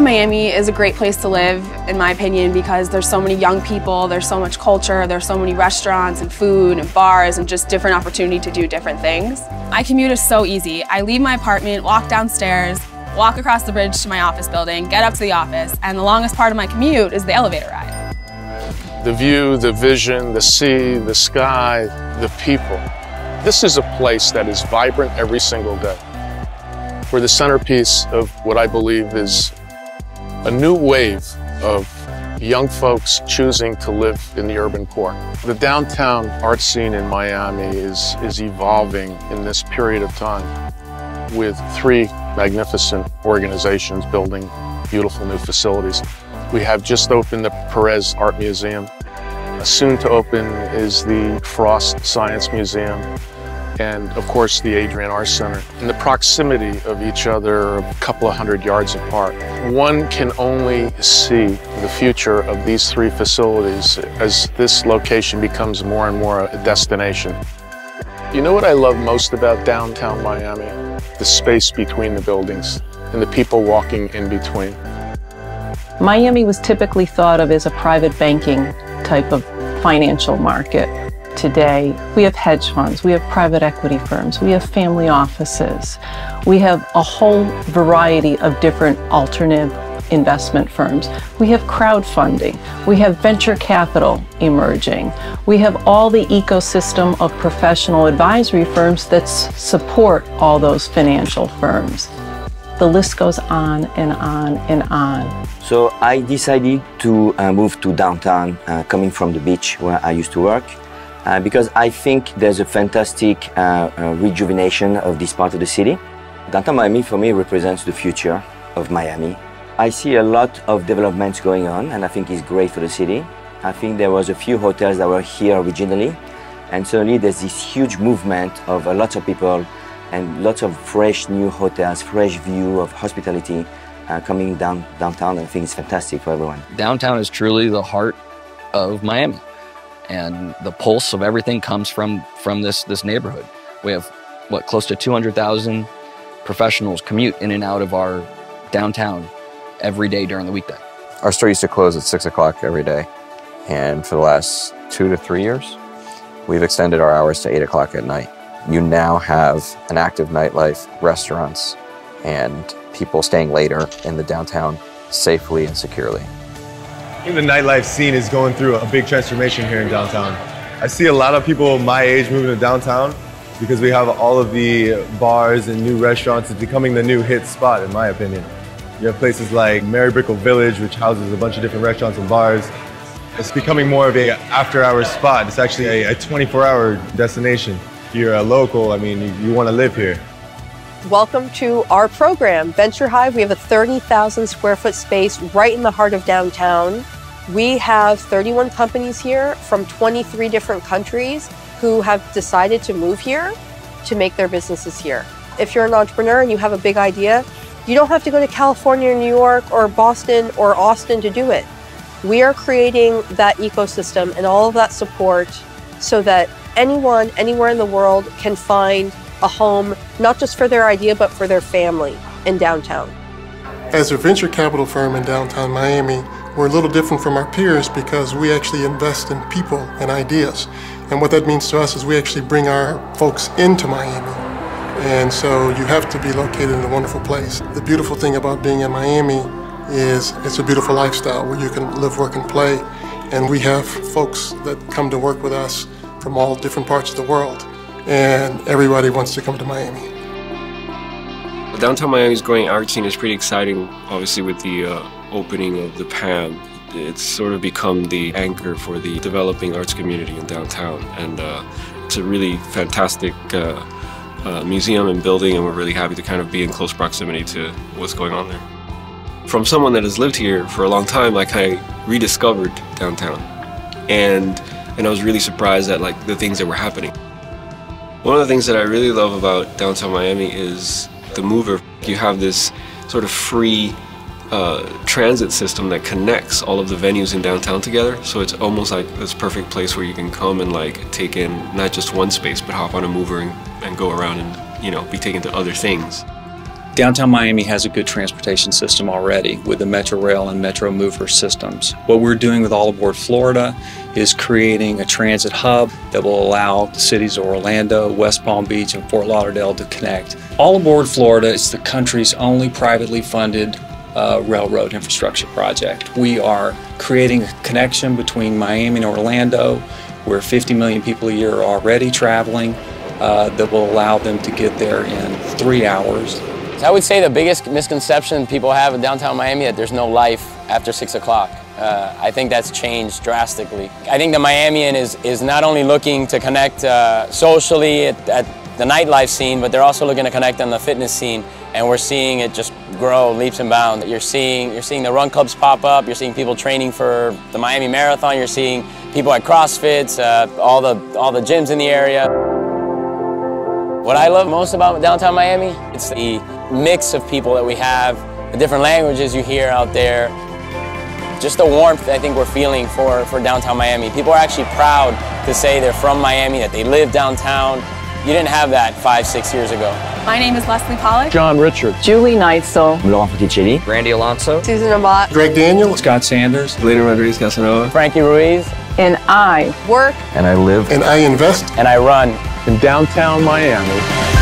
Miami is a great place to live, in my opinion, because there's so many young people, there's so much culture, there's so many restaurants and food and bars and just different opportunity to do different things. My commute is so easy. I leave my apartment, walk downstairs, walk across the bridge to my office building, get up to the office, and the longest part of my commute is the elevator ride. The view, the vision, the sea, the sky, the people. This is a place that is vibrant every single day. We're the centerpiece of what I believe is a new wave of young folks choosing to live in the urban core. The downtown art scene in Miami is evolving in this period of time with 3 magnificent organizations building beautiful new facilities. We have just opened the Perez Art Museum. Soon to open is the Frost Science Museum, and of course the Adrian Art Center. In the proximity of each other, a couple of 100 yards apart, one can only see the future of these 3 facilities as this location becomes more and more a destination. You know what I love most about downtown Miami? The space between the buildings and the people walking in between. Miami was typically thought of as a private banking type of financial market. Today, we have hedge funds, we have private equity firms, we have family offices, we have a whole variety of different alternative investment firms. We have crowdfunding, we have venture capital emerging, we have all the ecosystem of professional advisory firms that support all those financial firms. The list goes on and on and on. So I decided to move to downtown, coming from the beach where I used to work. Because I think there's a fantastic rejuvenation of this part of the city. Downtown Miami, for me, represents the future of Miami. I see a lot of developments going on, and I think it's great for the city. I think there was a few hotels that were here originally, and suddenly there's this huge movement of lots of people and lots of fresh new hotels, fresh view of hospitality coming downtown, and I think it's fantastic for everyone. Downtown is truly the heart of Miami. And the pulse of everything comes from this neighborhood. We have, close to 200,000 professionals commute in and out of our downtown every day during the weekday. Our store used to close at 6 o'clock every day. And for the last 2 to 3 years, we've extended our hours to 8 o'clock at night. You now have an active nightlife, restaurants, and people staying later in the downtown safely and securely. I think the nightlife scene is going through a big transformation here in downtown. I see a lot of people my age moving to downtown because we have all of the bars and new restaurants. It's becoming the new hit spot, in my opinion. You have places like Mary Brickell Village, which houses a bunch of different restaurants and bars. It's becoming more of an after-hours spot. It's actually a 24-hour destination. If you're a local, I mean, you want to live here. Welcome to our program, Venture Hive. We have a 30,000 square foot space right in the heart of downtown. We have 31 companies here from 23 different countries who have decided to move here to make their businesses here. If you're an entrepreneur and you have a big idea, you don't have to go to California, New York, or Boston, or Austin to do it. We are creating that ecosystem and all of that support so that anyone, anywhere in the world can find a home, not just for their idea, but for their family in downtown. As a venture capital firm in downtown Miami, we're a little different from our peers because we actually invest in people and ideas. And what that means to us is we actually bring our folks into Miami. And so you have to be located in a wonderful place. The beautiful thing about being in Miami is it's a beautiful lifestyle where you can live, work, and play. And we have folks that come to work with us from all different parts of the world. And everybody wants to come to Miami. Downtown Miami's growing art scene is pretty exciting, obviously with the opening of the PAM. It's sort of become the anchor for the developing arts community in downtown, and it's a really fantastic museum and building, and we're really happy to kind of be in close proximity to what's going on there. From someone that has lived here for a long time, like I rediscovered downtown, and I was really surprised at like the things that were happening. One of the things that I really love about downtown Miami is the mover. You have this sort of free transit system that connects all of the venues in downtown together, so it's almost like this perfect place where you can come and like take in not just one space but hop on a mover and go around and, you know, be taken to other things. Downtown Miami has a good transportation system already with the Metro Rail and Metro Mover systems. What we're doing with All Aboard Florida is creating a transit hub that will allow the cities of Orlando, West Palm Beach, and Fort Lauderdale to connect. All Aboard Florida is the country's only privately funded railroad infrastructure project. We are creating a connection between Miami and Orlando, where 50 million people a year are already traveling, that will allow them to get there in 3 hours. I would say the biggest misconception people have in downtown Miami is that there's no life after 6 o'clock. I think that's changed drastically. I think the Miamian is not only looking to connect socially at the nightlife scene, but they're also looking to connect on the fitness scene, and we're seeing it just grow leaps and bounds. You're seeing the run clubs pop up, you're seeing people training for the Miami Marathon, you're seeing people at CrossFits, all the gyms in the area. What I love most about downtown Miami, it's the mix of people that we have, the different languages you hear out there, just the warmth I think we're feeling for downtown Miami. People are actually proud to say they're from Miami, that they live downtown. You didn't have that 5-6 years ago. My name is Leslie Pollock. John Richard. Julie Neitzel. Laurent Fetticelli. Randy Alonso. Susan Amat. Greg Daniel. Scott Sanders. Lena Rodriguez Casanova. Frankie Ruiz. And I Work. And I live. And I invest. And I run. In downtown Miami.